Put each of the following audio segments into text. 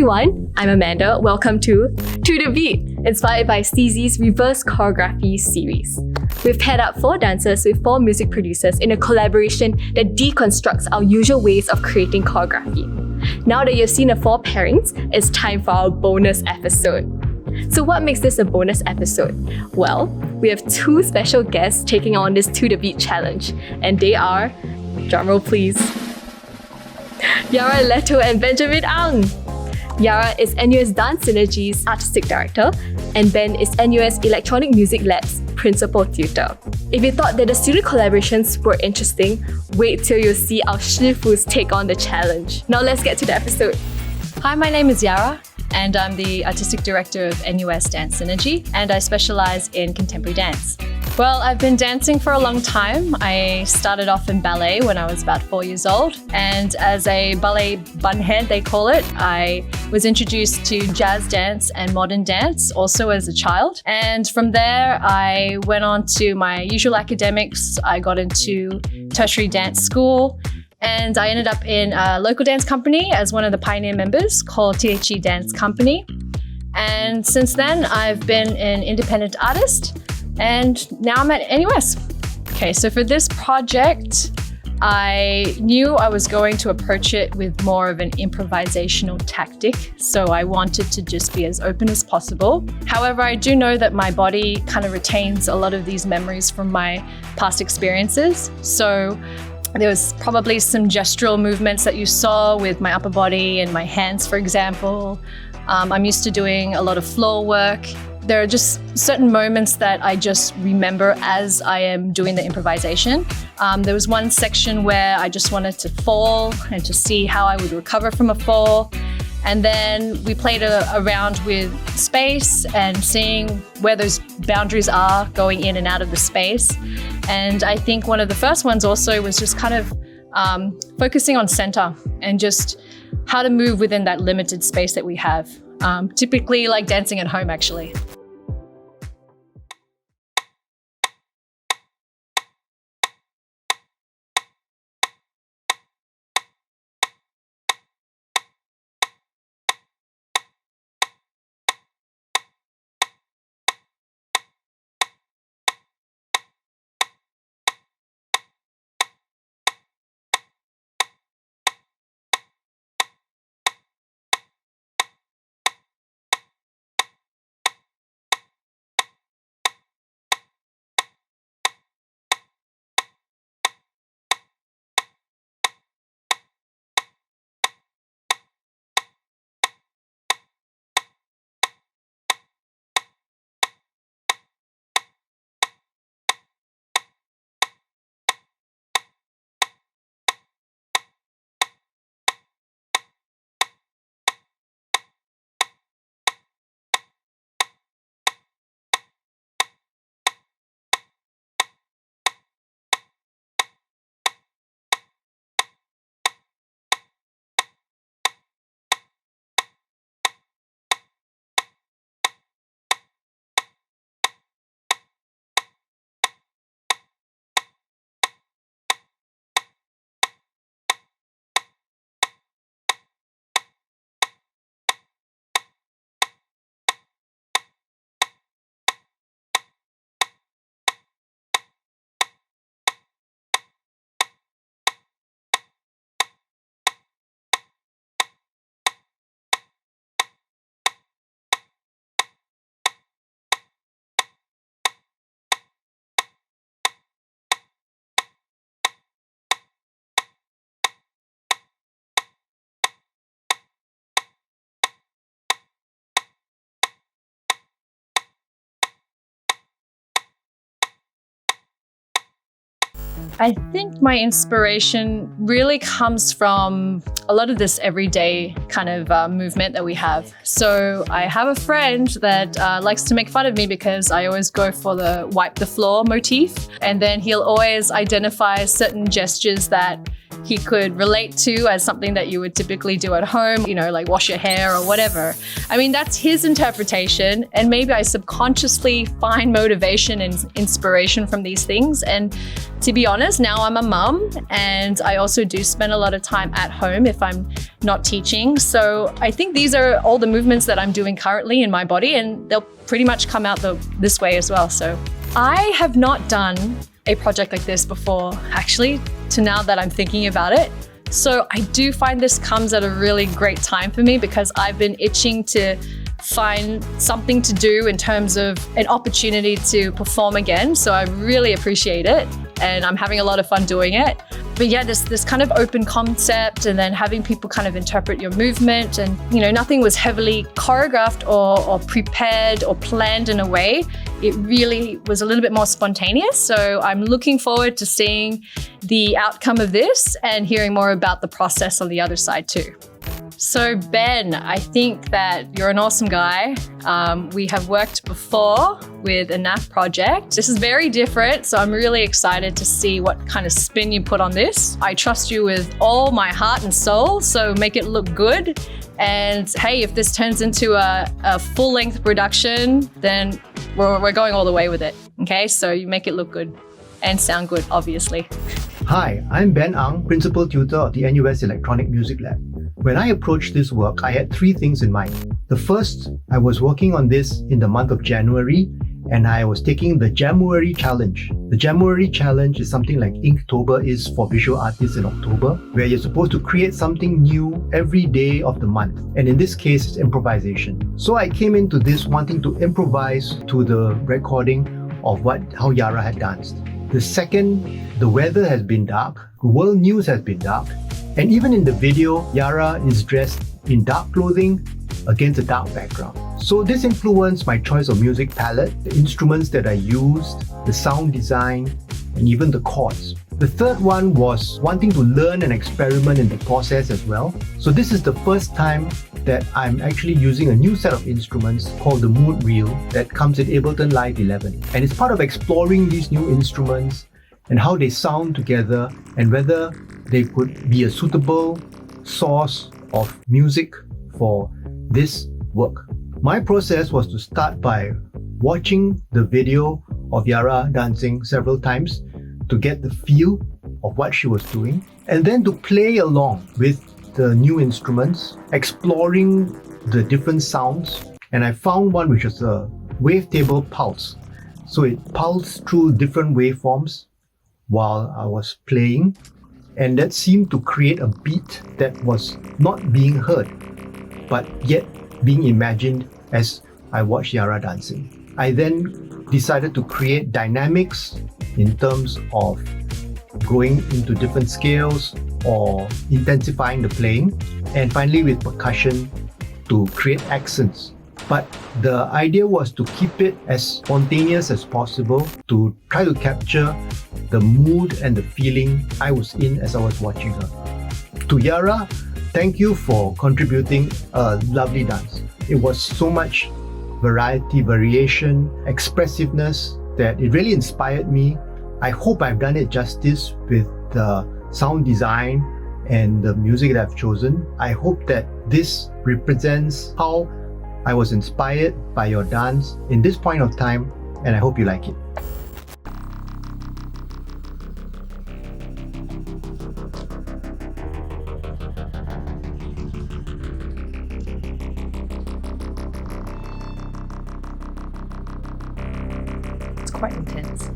everyone, I'm Amanda. Welcome to the Beat, inspired by STEEZY's Reverse Choreography series. We've paired up 4 dancers with 4 music producers in a collaboration that deconstructs our usual ways of creating choreography. Now that you've seen the 4 pairings, it's time for our bonus episode. So what makes this a bonus episode? Well, we have 2 special guests taking on this To The Beat challenge, and they are, drumroll please, Yarra Ileto and Benjamin Ang. Yarra is NUS Dance Synergy's Artistic Director, and Ben is NUS Electronic Music Lab's Principal Tutor. If you thought that the student collaborations were interesting, wait till you see our Shifus take on the challenge. Now let's get to the episode. Hi, my name is Yarra, and I'm the Artistic Director of NUS Dance Synergy, and I specialize in contemporary dance. Well, I've been dancing for a long time. I started off in ballet when I was about 4 years old, and as a ballet bunhead, they call it, I was introduced to jazz dance and modern dance also as a child. And from there, I went on to my usual academics. I got into tertiary dance school, and I ended up in a local dance company as one of the pioneer members called THE Dance Company. And since then, I've been an independent artist, and now I'm at NUS. Okay, so for this project, I knew I was going to approach it with more of an improvisational tactic, so I wanted to just be as open as possible. However, I do know that my body kind of retains a lot of these memories from my past experiences, so there was probably some gestural movements that you saw with my upper body and my hands, for example. I'm used to doing a lot of floor work. There are just certain moments that I just remember as I am doing the improvisation. There was one section where I just wanted to fall and to see how I would recover from a fall. And then we played around with space and seeing where those boundaries are going in and out of the space. And I think one of the first ones also was just kind of focusing on center and just how to move within that limited space that we have. Typically like dancing at home, actually. I think my inspiration really comes from a lot of this everyday kind of movement that we have. So I have a friend that likes to make fun of me because I always go for the wipe the floor motif, and then he'll always identify certain gestures that he could relate to as something that you would typically do at home, you know, like wash your hair or whatever. I mean, that's his interpretation, and maybe I subconsciously find motivation and inspiration from these things. And to be honest, now I'm a mum, and I also do spend a lot of time at home if I'm not teaching. So I think these are all the movements that I'm doing currently in my body, and they'll pretty much come out this way as well. So I have not done a project like this before, actually, to now that I'm thinking about it. So I do find this comes at a really great time for me, because I've been itching to find something to do in terms of an opportunity to perform again. So I really appreciate it, and I'm having a lot of fun doing it. But yeah, this kind of open concept, and then having people kind of interpret your movement, and you know, nothing was heavily choreographed or prepared or planned in a way. It really was a little bit more spontaneous. So I'm looking forward to seeing the outcome of this and hearing more about the process on the other side too. So Ben, I think that you're an awesome guy. We have worked before with a NAF project. This is very different, so I'm really excited to see what kind of spin you put on this. I trust you with all my heart and soul, so make it look good. And hey, if this turns into a full-length production, then we're going all the way with it, okay? So you make it look good and sound good, obviously. Hi, I'm Ben Ang, Principal Tutor of the NUS Electronic Music Lab. When I approached this work, I had three things in mind. The first, I was working on this in the month of January, and I was taking the January Challenge. The January Challenge is something like Inktober is for visual artists in October, where you're supposed to create something new every day of the month. And in this case, it's improvisation. So I came into this wanting to improvise to the recording of how Yarra had danced. The second, the weather has been dark, the world news has been dark, and even in the video, Yarra is dressed in dark clothing against a dark background. So this influenced my choice of music palette, the instruments that I used, the sound design, and even the chords. The third one was wanting to learn and experiment in the process as well. So this is the first time that I'm actually using a new set of instruments called the Mood Reel that comes in Ableton Live 11. And it's part of exploring these new instruments and how they sound together, and whether they could be a suitable source of music for this work. My process was to start by watching the video of Yarra dancing several times to get the feel of what she was doing, and then to play along with the new instruments, exploring the different sounds. And I found one which was a wavetable pulse. So it pulsed through different waveforms while I was playing, and that seemed to create a beat that was not being heard, but yet being imagined as I watched Yarra dancing. I then decided to create dynamics in terms of going into different scales or intensifying the playing, and finally with percussion to create accents. But the idea was to keep it as spontaneous as possible, to try to capture the mood and the feeling I was in as I was watching her. To Yarra, thank you for contributing a lovely dance. It was so much variety, variation, expressiveness that it really inspired me. I hope I've done it justice with the sound design and the music that I've chosen. I hope that this represents how I was inspired by your dance in this point of time, and I hope you like it. It's quite intense.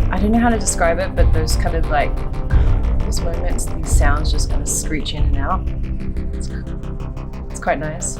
I don't know how to describe it, but those kind of like, those moments, these sounds just kind of screech in and out. It's quite nice.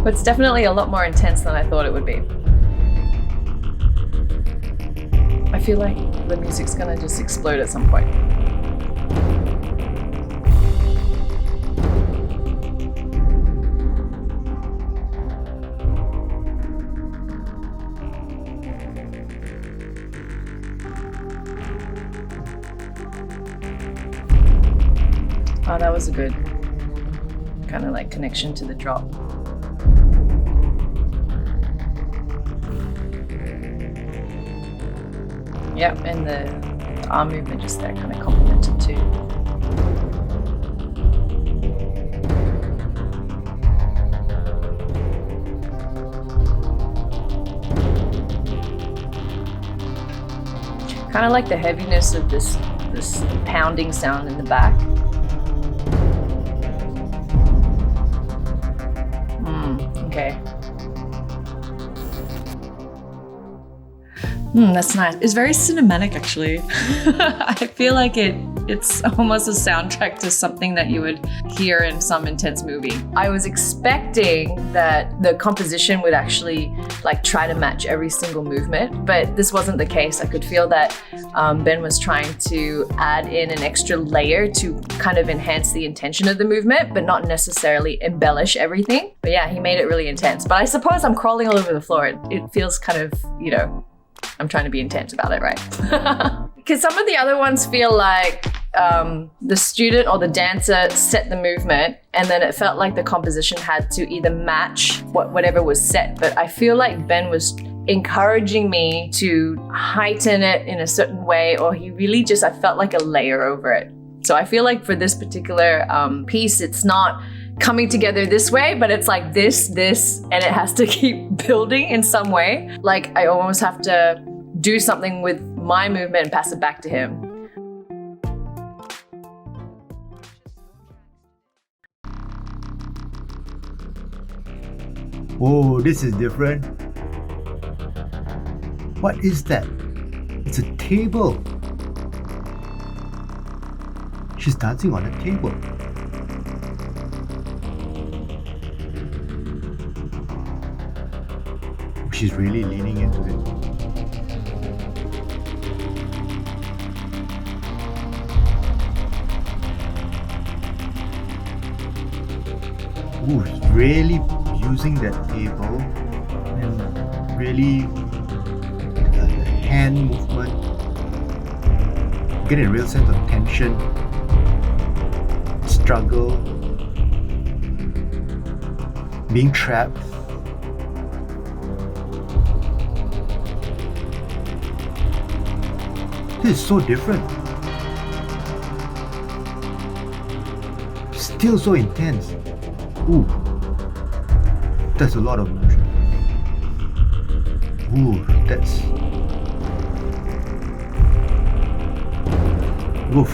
But it's definitely a lot more intense than I thought it would be. feel like the music's gonna just explode at some point. Oh, that was a good kind of like connection to the drop. Yep, and the arm movement just there kind of complemented too. Kind of like the heaviness of this pounding sound in the back. Okay. That's nice. It's very cinematic, actually. I feel like it's almost a soundtrack to something that you would hear in some intense movie. I was expecting that the composition would actually like try to match every single movement, but this wasn't the case. I could feel that Ben was trying to add in an extra layer to kind of enhance the intention of the movement, but not necessarily embellish everything. But yeah, he made it really intense. But I suppose I'm crawling all over the floor. It feels kind of, you know, I'm trying to be intense about it, right? Because some of the other ones feel like the student or the dancer set the movement and then it felt like the composition had to either match whatever was set. But I feel like Ben was encouraging me to heighten it in a certain way, or he really just, I felt like a layer over it. So I feel like for this particular piece, it's not coming together this way, but it's like this, and it has to keep building in some way. Like I almost have to do something with my movement and pass it back to him. Oh, this is different. What is that? It's a table. She's dancing on a table. She's really leaning into it. Ooh, really using that table and really hand movement. Get a real sense of tension, struggle, being trapped. This is so different. Still so intense. Ooh, that's a lot of motion. Ooh, that's... Oof.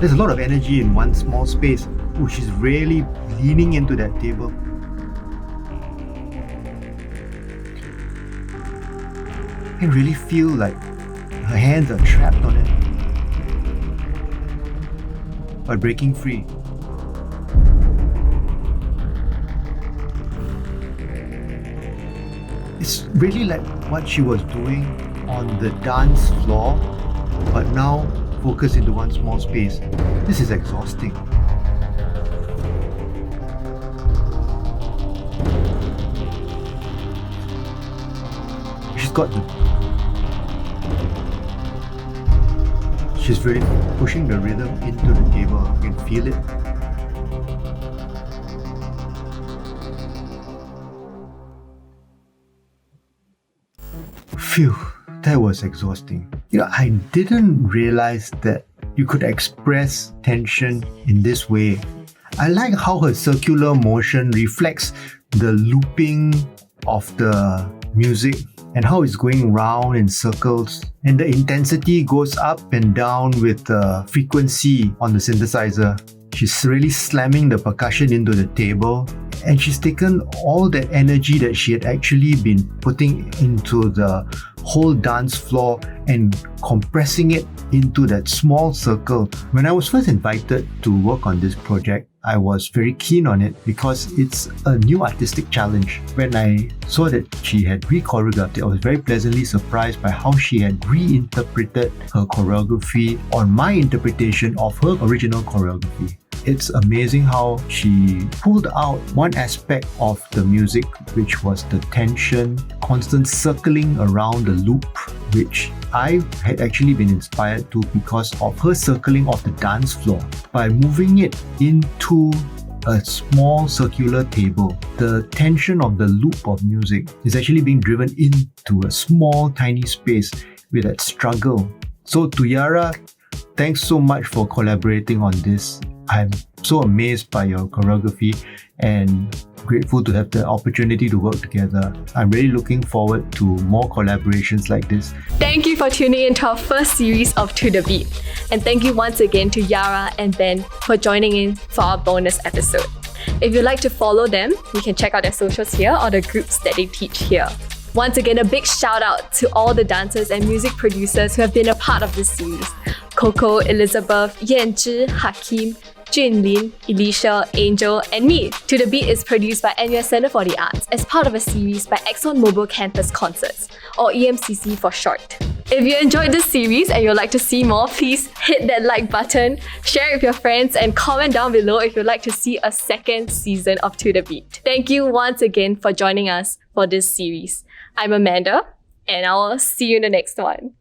There's a lot of energy in one small space. Ooh, she's really leaning into that table. I can really feel like her hands are trapped on it. But breaking free. It's really like what she was doing on the dance floor, but now focused into one small space. This is exhausting. She's got the... She's really pushing the rhythm into the table. You can feel it. Phew, that was exhausting. You know, I didn't realize that you could express tension in this way. I like how her circular motion reflects the looping of the music and how it's going round in circles, and the intensity goes up and down with the frequency on the synthesizer. She's really slamming the percussion into the table, and she's taken all that energy that she had actually been putting into the whole dance floor and compressing it into that small circle. When I was first invited to work on this project, I was very keen on it because it's a new artistic challenge. When I saw that she had re-choreographed it, I was very pleasantly surprised by how she had reinterpreted her choreography on my interpretation of her original choreography. It's amazing how she pulled out one aspect of the music, which was the tension, constant circling around the loop, which I had actually been inspired to because of her circling of the dance floor. By moving it into a small circular table, the tension of the loop of music is actually being driven into a small tiny space with that struggle. So to Yarra, thanks so much for collaborating on this. I'm so amazed by your choreography and grateful to have the opportunity to work together. I'm really looking forward to more collaborations like this. Thank you for tuning in to our first series of To The Beat. And thank you once again to Yarra and Ben for joining in for our bonus episode. If you'd like to follow them, you can check out their socials here or the groups that they teach here. Once again, a big shout out to all the dancers and music producers who have been a part of this series. Coco, Elizabeth, Yanzhi, Hakim, Junlin, Elisha, Angel, and me. To The Beat is produced by NUS Center for the Arts as part of a series by ExxonMobil Campus Concerts, or EMCC for short. If you enjoyed this series and you'd like to see more, please hit that like button, share it with your friends, and comment down below if you'd like to see a second season of To The Beat. Thank you once again for joining us for this series. I'm Amanda, and I will see you in the next one.